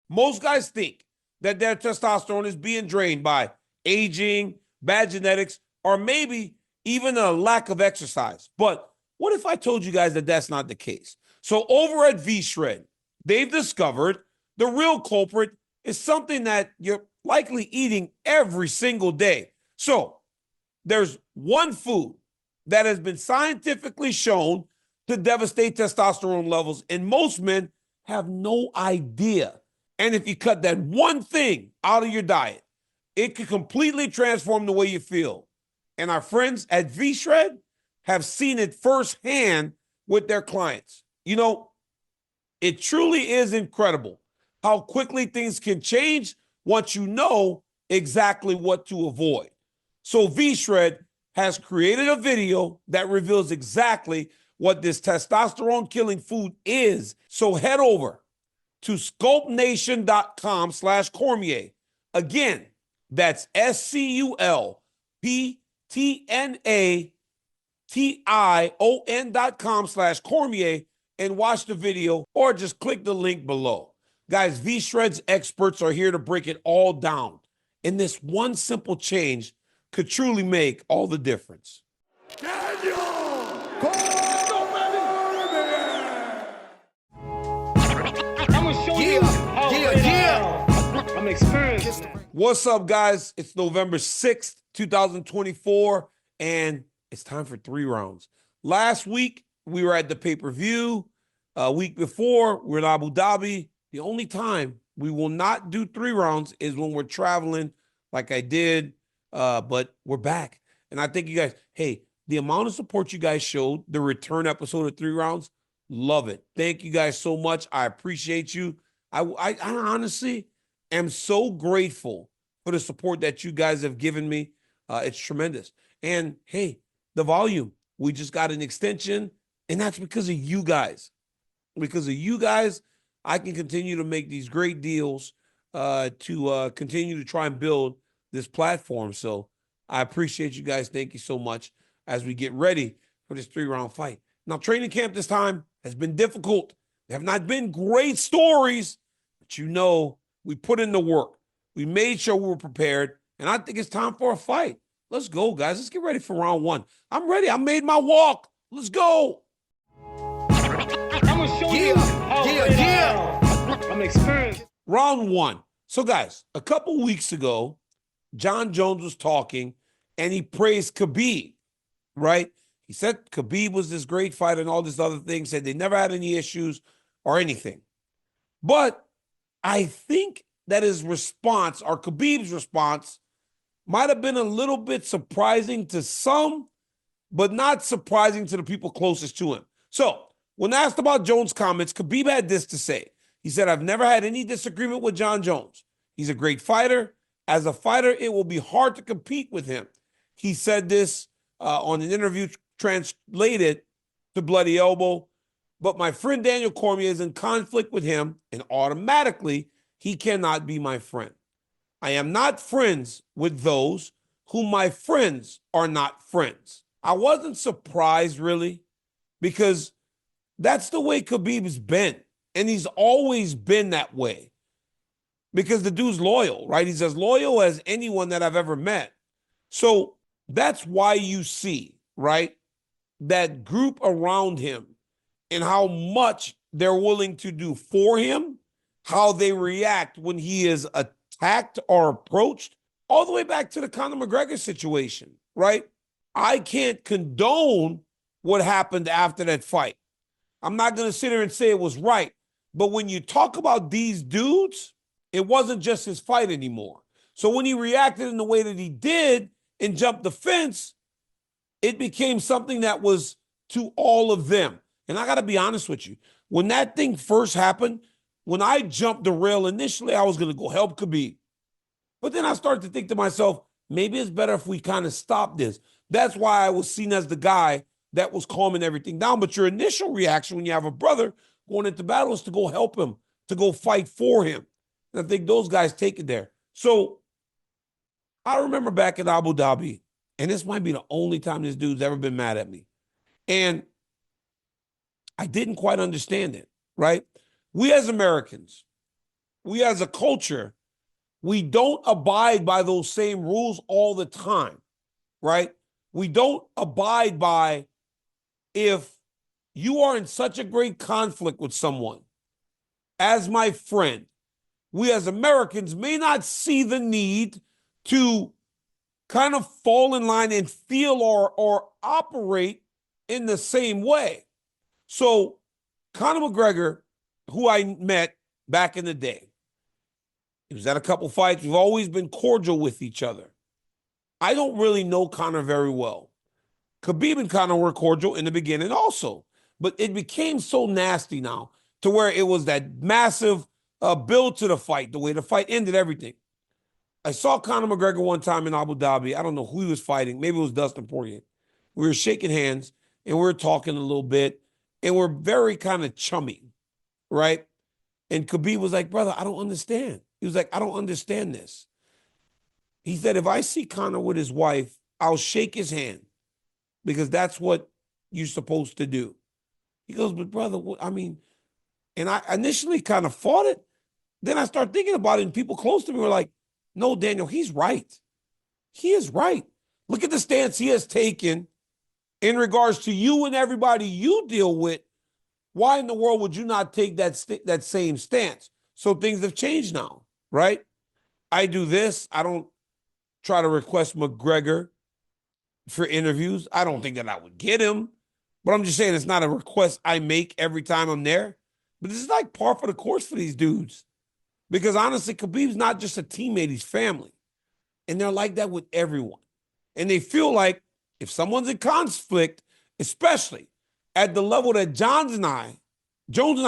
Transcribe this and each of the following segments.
Most guys think that their testosterone is being drained by aging, bad genetics, or maybe even a lack of exercise. But what if I told you guys that that's not the case? So over at V-Shred, they've discovered the real culprit is something that you're likely eating every single day. So there's one food that has been scientifically shown to devastate testosterone levels, and most men have no idea. And if you cut that one thing out of your diet, it could completely transform the way you feel. And our friends at V-Shred have seen it firsthand with their clients. You know, it truly is incredible how quickly things can change once you know exactly what to avoid. So V-Shred has created a video that reveals exactly what this testosterone-killing food is. So head over to sculptnation.com/Cormier. Again, that's SCULPTNATION.com/Cormier and watch the video, or just click the link below. Guys, V-Shred's experts are here to break it all down. And this one simple change could truly make all the difference. Daniel Cormier! I'm gonna show you how I'm experienced. What's up, guys? It's November 6th, 2024, and it's time for 3 rounds. Last week, we were at the pay-per-view. A week before, we're in Abu Dhabi. The only time we will not do 3 rounds is when we're traveling like I did, but we're back. And I think you guys, hey, the amount of support you guys showed, the return episode of 3 rounds, love it. Thank you guys so much. I appreciate you. I honestly am so grateful for the support that you guys have given me. It's tremendous. And hey, the volume, we just got an extension, and that's because of you guys. Because of you guys, I can continue to make these great deals to continue to try and build this platform. So I appreciate you guys. Thank you so much as we get ready for this 3-round fight. Now, training camp this time has been difficult. There have not been great stories, but you know, we put in the work. We made sure we were prepared, and I think it's time for a fight. Let's go, guys. Let's get ready for round 1. I'm ready. I made my walk. Let's go. I'm gonna show you how I'm experienced. Round 1. So, guys, a couple weeks ago, Jon Jones was talking, and he praised Khabib, right? He said Khabib was this great fighter and all this other thing, said they never had any issues or anything. But I think that his response, or Khabib's response, might have been a little bit surprising to some, but not surprising to the people closest to him. So, when asked about Jones' comments, Khabib had this to say. He said, "I've never had any disagreement with Jon Jones. He's a great fighter. As a fighter, it will be hard to compete with him." He said this on an interview translated to Bloody Elbow. "But my friend Daniel Cormier is in conflict with him, and automatically he cannot be my friend. I am not friends with those whom my friends are not friends." I wasn't surprised, really, because that's the way Khabib's been, and he's always been that way. Because the dude's loyal, right? He's as loyal as anyone that I've ever met. So that's why you see, right, that group around him and how much they're willing to do for him, how they react when he is attacked or approached, all the way back to the Conor McGregor situation, right? I can't condone what happened after that fight. I'm not going to sit here and say it was right. But when you talk about these dudes, it wasn't just his fight anymore. So when he reacted in the way that he did and jumped the fence, it became something that was to all of them. And I got to be honest with you. When that thing first happened, when I jumped the rail initially, I was going to go help Khabib. But then I started to think to myself, maybe it's better if we kind of stop this. That's why I was seen as the guy that was calming everything down. But your initial reaction when you have a brother going into battle is to go help him, to go fight for him. And I think those guys take it there. So I remember back in Abu Dhabi, and this might be the only time this dude's ever been mad at me. And I didn't quite understand it, right? We as Americans, we as a culture, we don't abide by those same rules all the time, right? We don't abide by, if you are in such a great conflict with someone, as my friend, we as Americans may not see the need to kind of fall in line and feel or operate in the same way. So Conor McGregor, who I met back in the day, he was at a couple fights. We've always been cordial with each other. I don't really know Conor very well. Khabib and Conor were cordial in the beginning also, but it became so nasty now to where it was that massive build to the fight, the way the fight ended, everything. I saw Conor McGregor one time in Abu Dhabi. I don't know who he was fighting. Maybe it was Dustin Poirier. We were shaking hands and we were talking a little bit and we're very kind of chummy, right? And Khabib was like, brother, I don't understand. He was like, I don't understand this. He said, if I see Conor with his wife, I'll shake his hand because that's what you're supposed to do. He goes, but brother, I mean, and I initially kind of fought it. Then I started thinking about it, and people close to me were like, no, Daniel, he's right. He is right. Look at the stance he has taken in regards to you and everybody you deal with. Why in the world would you not take that same stance? So things have changed now, right? I do this. I don't try to request McGregor for interviews. I don't think that I would get him, but I'm just saying it's not a request I make every time I'm there. But this is like par for the course for these dudes. Because honestly, Khabib's not just a teammate, he's family. And they're like that with everyone. And they feel like if someone's in conflict, especially at the level that Jones and I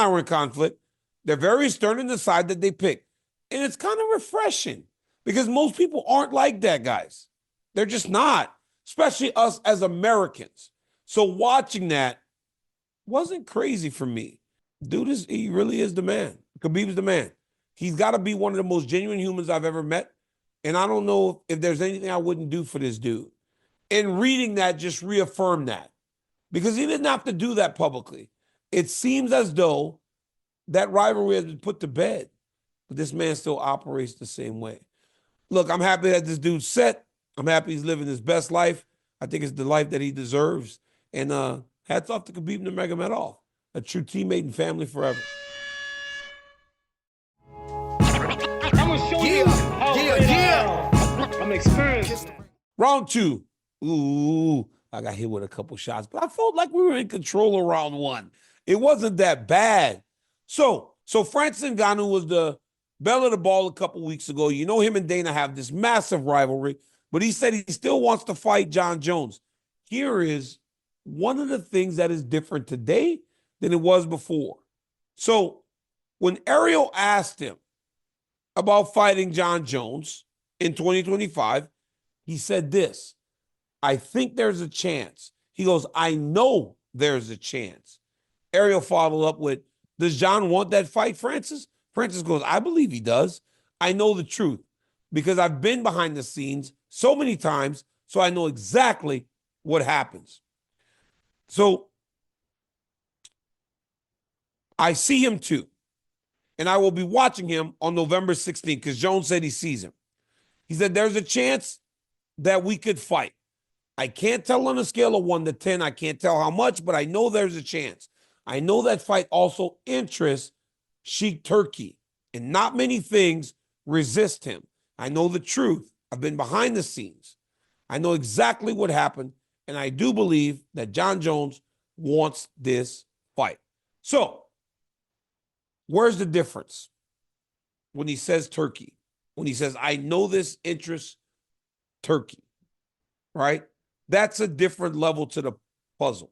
were in conflict, they're very stern in the side that they pick. And it's kind of refreshing because most people aren't like that, guys. They're just not, especially us as Americans. So watching that wasn't crazy for me. Dude, he really is the man. Khabib's the man. He's got to be one of the most genuine humans I've ever met. And I don't know if there's anything I wouldn't do for this dude. And reading that just reaffirmed that. Because he didn't have to do that publicly. It seems as though that rivalry has been put to bed. But this man still operates the same way. Look, I'm happy that this dude's set. I'm happy he's living his best life. I think it's the life that he deserves. And hats off to Khabib Nurmagomedov, a true teammate and family forever. I'm gonna show you how I'm experienced. Round two. Ooh, I got hit with a couple shots, but I felt like we were in control of round one. It wasn't that bad. So Francis Ngannou was the belle of the ball a couple weeks ago. You know him and Dana have this massive rivalry, but he said he still wants to fight Jon Jones. Here is one of the things that is different today than it was before. So when Ariel asked him about fighting Jon Jones in 2025, he said this, I think there's a chance. He goes, I know there's a chance. Ariel followed up with, does Jon want that fight, Francis? Francis goes, I believe he does. I know the truth because I've been behind the scenes so many times, so I know exactly what happens. So I see him too. And I will be watching him on November 16th because Jones said he sees him. He said, there's a chance that we could fight. I can't tell on a scale of 1 to 10. I can't tell how much, but I know there's a chance. I know that fight also interests Sheikh Turkey, and not many things resist him. I know the truth. I've been behind the scenes. I know exactly what happened, and I do believe that Jon Jones wants this fight. So, where's the difference when he says Turkey? When he says, I know this interests Turkey, right? That's a different level to the puzzle.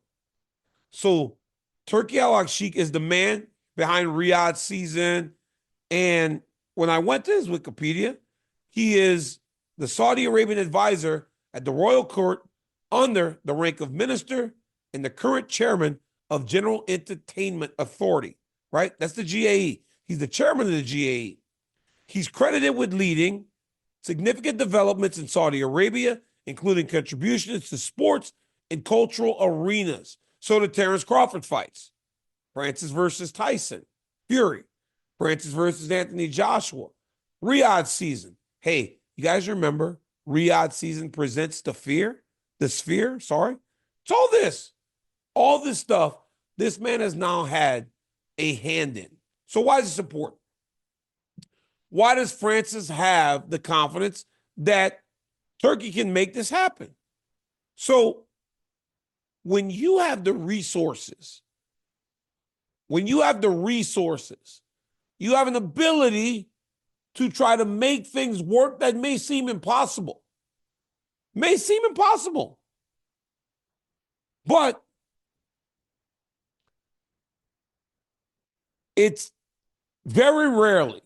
So Turkey Al-Sheikh is the man behind Riyadh season. And when I went to his Wikipedia, he is the Saudi Arabian advisor at the royal court under the rank of minister and the current chairman of General Entertainment Authority, right? That's the GAE. He's the chairman of the GAE. He's credited with leading significant developments in Saudi Arabia, including contributions to sports and cultural arenas. So the Terrence Crawford fights, Francis versus Tyson, Fury, Francis versus Anthony Joshua. Riyadh season. Hey, you guys remember Riyadh season presents the Sphere, sorry. It's all this stuff this man has now had a hand in. So why is this important? Why does Francis have the confidence that Turkey can make this happen? So when you have the resources, you have an ability to try to make things work that may seem impossible. But it's very rarely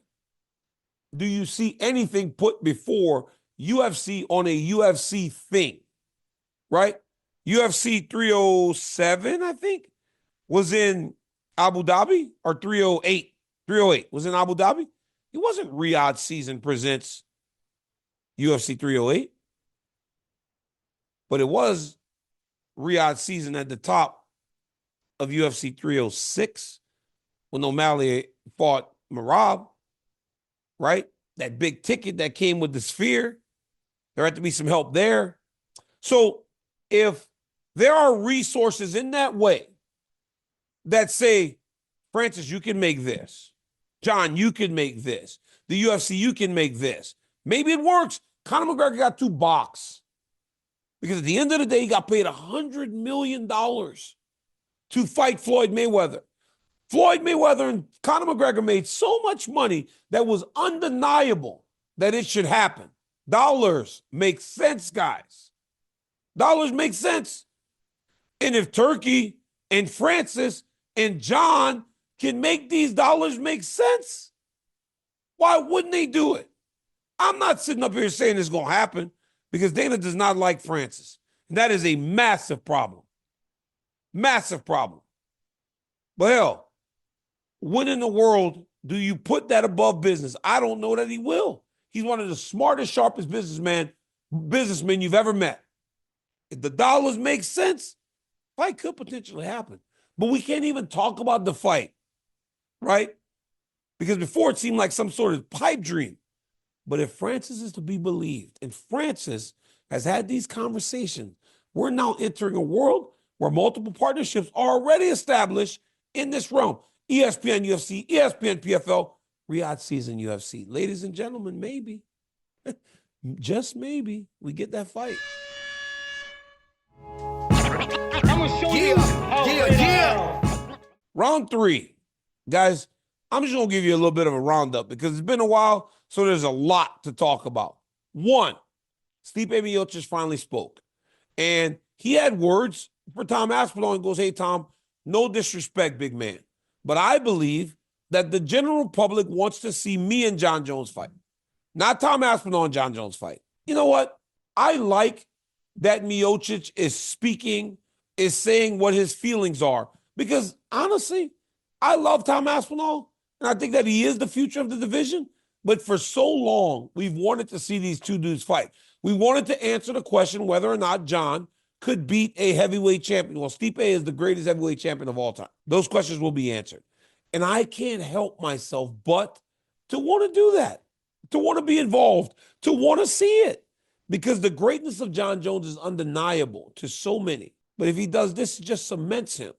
do you see anything put before UFC on a UFC thing, right? UFC 307, I think, was in Abu Dhabi, or 308. 308 was in Abu Dhabi. It wasn't Riyadh season presents UFC 308, but it was Riyadh season at the top of UFC 306 when O'Malley fought Merab, right? That big ticket that came with the Sphere. There had to be some help there. So if there are resources in that way that say, Francis, you can make this. John, you can make this. The UFC, you can make this. Maybe it works. Conor McGregor got 2 box. Because at the end of the day, he got paid $100 million to fight Floyd Mayweather. Floyd Mayweather and Conor McGregor made so much money that was undeniable that it should happen. Dollars make sense, guys. Dollars make sense. And if Turkey and Francis and John can make these dollars make sense, why wouldn't they do it? I'm not sitting up here saying it's going to happen because Dana does not like Francis. And that is a massive problem. Massive problem. But hell, when in the world do you put that above business? I don't know that he will. He's one of the smartest, sharpest businessmen you've ever met. If the dollars make sense, fight could potentially happen. But we can't even talk about the fight, right? Because before it seemed like some sort of pipe dream. But if Francis is to be believed, and Francis has had these conversations, we're now entering a world where multiple partnerships are already established in this realm. ESPN UFC, ESPN PFL, Riyadh season UFC. Ladies and gentlemen, maybe, just maybe, we get that fight. I'm gonna show you how Round 3. Guys, I'm just going to give you a little bit of a roundup because it's been a while, so there's a lot to talk about. 1, Stipe Miocic finally spoke. And he had words for Tom Aspinall and goes, hey, Tom, no disrespect, big man. But I believe that the general public wants to see me and Jon Jones fight, not Tom Aspinall and Jon Jones fight. You know what? I like that Miocic is speaking, is saying what his feelings are. Because honestly, I love Tom Aspinall, and I think that he is the future of the division. But for so long, we've wanted to see these two dudes fight. We wanted to answer the question whether or not Jon could beat a heavyweight champion. Well, Stipe is the greatest heavyweight champion of all time. Those questions will be answered. And I can't help myself but to want to do that, to want to be involved, to want to see it. Because the greatness of Jon Jones is undeniable to so many. But if he does this, it just cements him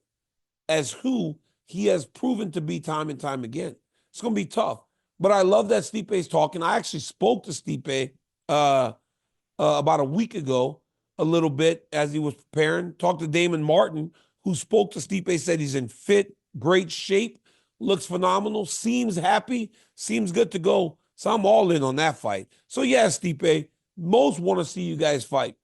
as who he has proven to be time and time again. It's going to be tough. But I love that Stipe's talking. I actually spoke to Stipe about a week ago, a little bit, as he was preparing. Talked to Damon Martin, who spoke to Stipe, said he's in fit, great shape, looks phenomenal, seems happy, seems good to go. So I'm all in on that fight. So yeah, Stipe, most want to see you guys fight.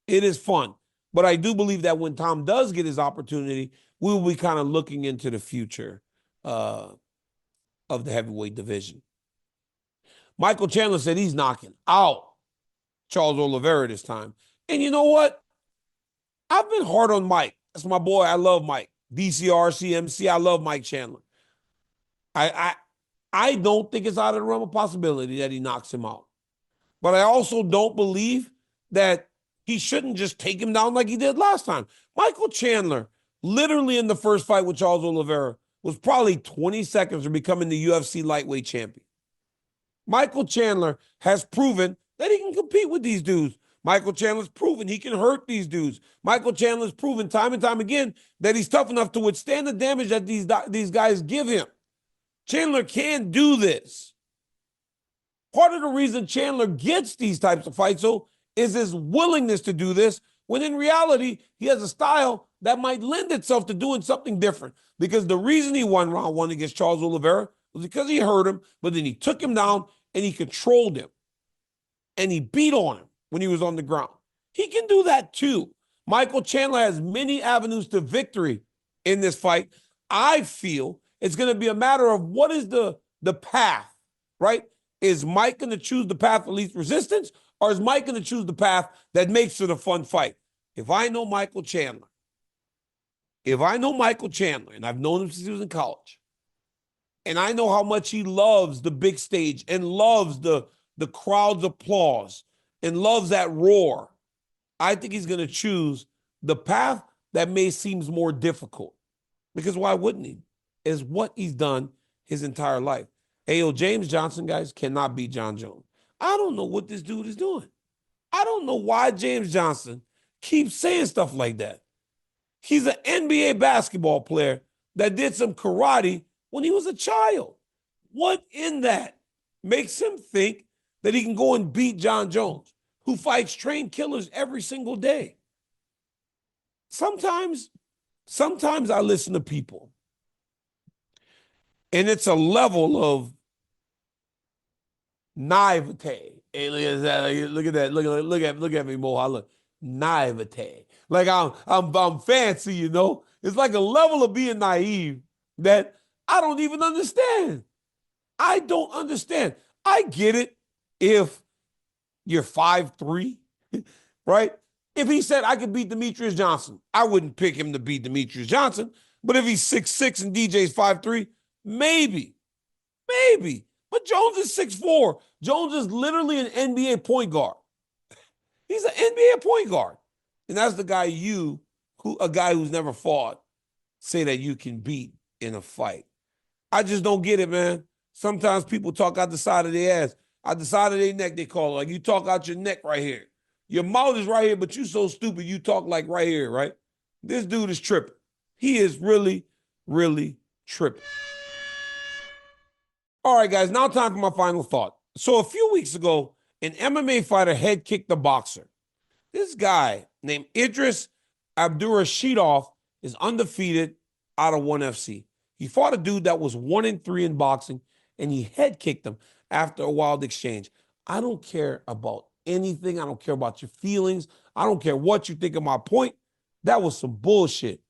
It is fun. But I do believe that when Tom does get his opportunity, we will be kind of looking into the future of the heavyweight division. Michael Chandler said he's knocking out Charles Oliveira this time. And you know what? I've been hard on Mike. That's my boy. I love Mike. DCR, CMC, I love Mike Chandler. I don't think it's out of the realm of possibility that he knocks him out. But I also don't believe that he shouldn't just take him down like he did last time. Michael Chandler, literally in the first fight with Charles Oliveira, was probably 20 seconds from becoming the UFC lightweight champion. Michael Chandler has proven that he can compete with these dudes. Michael Chandler's proven he can hurt these dudes. Michael Chandler's proven time and time again that he's tough enough to withstand the damage that these guys give him. Chandler can do this. Part of the reason Chandler gets these types of fights, though, is his willingness to do this, when in reality, he has a style that might lend itself to doing something different. Because the reason he won round one against Charles Oliveira was because he hurt him, but then he took him down and he controlled him. And he beat on him when he was on the ground. He can do that too. Michael Chandler has many avenues to victory in this fight. I feel it's going to be a matter of what is the path, right? Is Mike going to choose the path of least resistance, or is Mike going to choose the path that makes it a fun fight? If I know Michael Chandler, and I've known him since he was in college, and I know how much he loves the big stage and loves the crowd's applause and loves that roar, I think he's going to choose the path that may seem more difficult. Because why wouldn't he? Is what he's done his entire life. Hey, yo, James Johnson, guys, cannot beat Jon Jones. I don't know what this dude is doing. I don't know why James Johnson keeps saying stuff like that. He's an NBA basketball player that did some karate when he was a child. What in that makes him think that he can go and beat Jon Jones, who fights trained killers every single day? Sometimes I listen to people, and it's a level of naivete. Hey, look at that. Look at me, Mo. I look naivete. Like I'm fancy, you know. It's like a level of being naive that I don't even understand. I don't understand. I get it if you're 5'3", right? If he said I could beat Demetrius Johnson, I wouldn't pick him to beat Demetrius Johnson. But if he's 6'6" and DJ's 5'3", maybe. But Jones is 6'4". Jones is literally an NBA point guard. He's an NBA point guard. And that's the guy a guy who's never fought, say that you can beat in a fight. I just don't get it, man. Sometimes people talk out the side of their ass. Out the side of their neck, they call it. Like, you talk out your neck right here. Your mouth is right here, but you so stupid, you talk like right here, right? This dude is tripping. He is really, really tripping. All right, guys, now time for my final thought. So a few weeks ago, an MMA fighter head kicked a boxer. This guy named Idris Abdurashidov is undefeated out of ONE FC. He fought a dude that was 1-3 in boxing, and he head kicked him after a wild exchange. I don't care about anything. I don't care about your feelings. I don't care what you think of my point. That was some bullshit.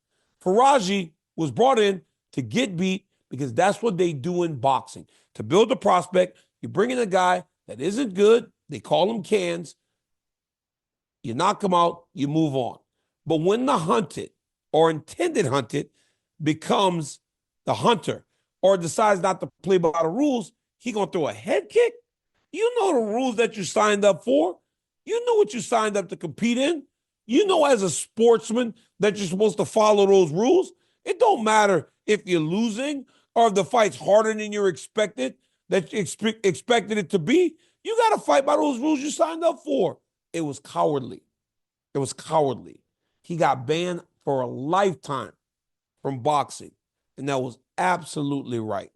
Faraji was brought in to get beat because that's what they do in boxing. To build a prospect, you bring in a guy that isn't good. They call him cans. You knock him out, you move on. But when the hunted or intended hunted becomes the hunter or decides not to play by the rules, he going to throw a head kick? You know the rules that you signed up for. You know what you signed up to compete in. You know as a sportsman that you're supposed to follow those rules. It don't matter if you're losing or if the fight's harder than you expected it to be. You got to fight by those rules you signed up for. It was cowardly. He got banned for a lifetime from boxing, and that was absolutely right.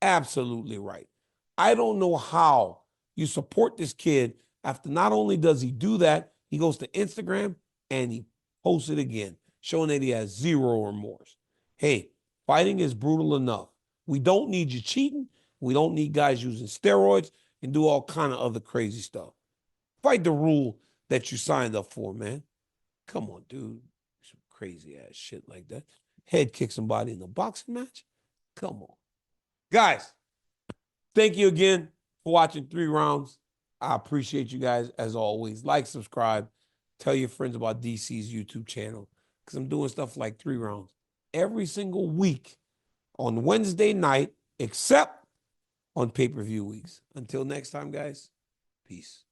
Absolutely right. I don't know how you support this kid after not only does he do that, he goes to Instagram and he posts it again, showing that he has zero remorse. Hey, fighting is brutal enough. We don't need you cheating. We don't need guys using steroids and do all kind of other crazy stuff. Fight the rule that you signed up for, man. Come on, dude. Some crazy ass shit like that. Head kick somebody in a boxing match? Come on. Guys, thank you again for watching 3 Rounds. I appreciate you guys as always. Like, subscribe, tell your friends about DC's YouTube channel because I'm doing stuff like 3 Rounds every single week on Wednesday night, except on pay-per-view weeks. Until next time, guys, peace.